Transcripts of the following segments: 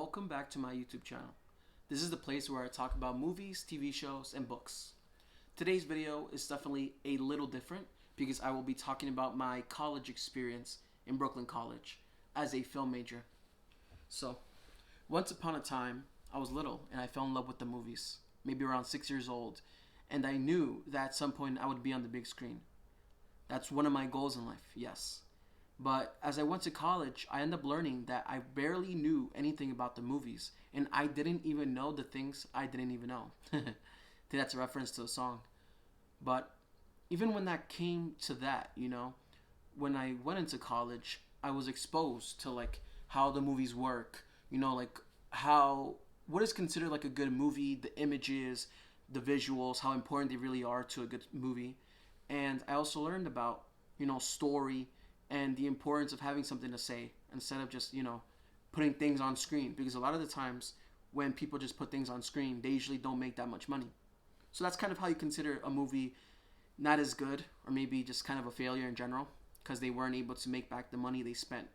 welcome back to my YouTube channel. This is the place where I talk about movies, TV shows, and books. Today's video is definitely a little different because I will be talking about my college experience in Brooklyn College as a film major. So, once upon a time, I was little and I fell in love with the movies, maybe around 6 years old, and I knew that at some point I would be on the big screen. That's one of my goals in life, yes. But as I went to college, I ended up learning that I barely knew anything about the movies, and I didn't even know the things I didn't even know. I think that's a reference to a song. But even when that came to that, when I went into college, I was exposed to how the movies work, what is considered like a good movie, the images, the visuals, how important they really are to a good movie. And I also learned about, story and the importance of having something to say instead of just, putting things on screen. Because a lot of the times when people just put things on screen, they usually don't make that much money. So that's kind of how you consider a movie not as good, or maybe just kind of a failure in general, because they weren't able to make back the money they spent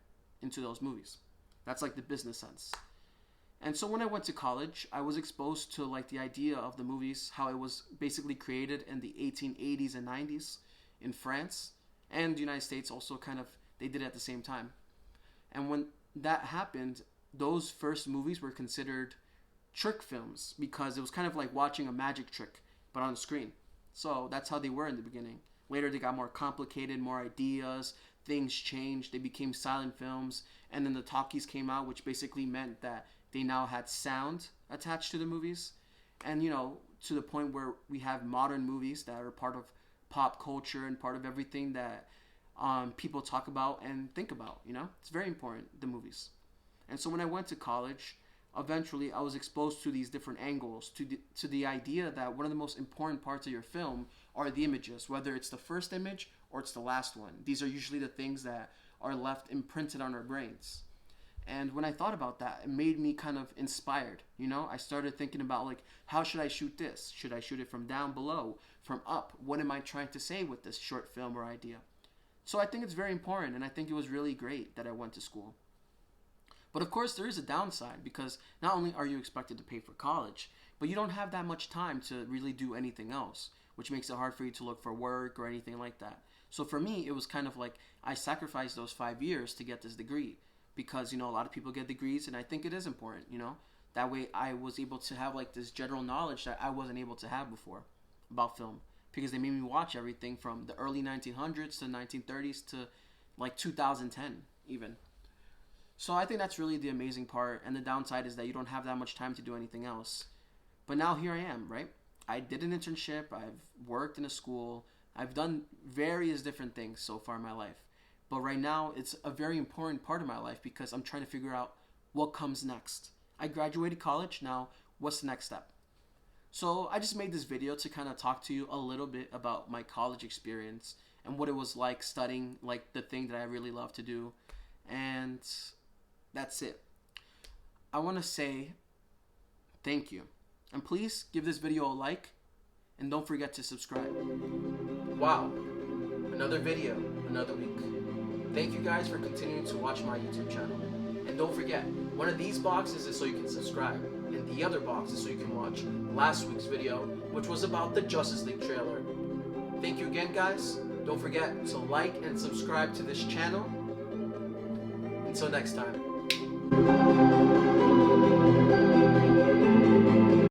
into those movies. That's like the business sense. And so when I went to college, I was exposed to the idea of the movies, how it was basically created in the 1880s and 90s in France, and the United States also they did it at the same time. And when that happened, those first movies were considered trick films because it was kind of like watching a magic trick, but on the screen. So that's how they were in the beginning. Later they got more complicated, more ideas, things changed, they became silent films, and then the talkies came out, which basically meant that they now had sound attached to the movies. And, to the point where we have modern movies that are part of pop culture and part of everything that people talk about and think about, It's very important, the movies. And so when I went to college, eventually I was exposed to these different angles, to the idea that one of the most important parts of your film are the images, whether it's the first image or it's the last one. These are usually the things that are left imprinted on our brains. And when I thought about that, it made me kind of inspired, I started thinking about how should I shoot this? Should I shoot it from down below, from up? What am I trying to say with this short film or idea? So I think it's very important, and I think it was really great that I went to school. But of course there is a downside, because not only are you expected to pay for college, but you don't have that much time to really do anything else, which makes it hard for you to look for work or anything like that. So for me, it was kind of I sacrificed those 5 years to get this degree. Because, a lot of people get degrees, and I think it is important, That way I was able to have this general knowledge that I wasn't able to have before about film. Because they made me watch everything from the early 1900s to 1930s to 2010 even. So I think that's really the amazing part, and the downside is that you don't have that much time to do anything else. But now here I am, right? I did an internship, I've worked in a school, I've done various different things so far in my life. But right now, it's a very important part of my life because I'm trying to figure out what comes next. I graduated college, now what's the next step? So I just made this video to kind of talk to you a little bit about my college experience and what it was like studying the thing that I really love to do. And that's it. I want to say thank you. And please give this video a like, and don't forget to subscribe. Wow, another video, another week. Thank you guys for continuing to watch my YouTube channel. And don't forget, one of these boxes is so you can subscribe, and the other box is so you can watch last week's video, which was about the Justice League trailer. Thank you again, guys. Don't forget to like and subscribe to this channel. Until next time.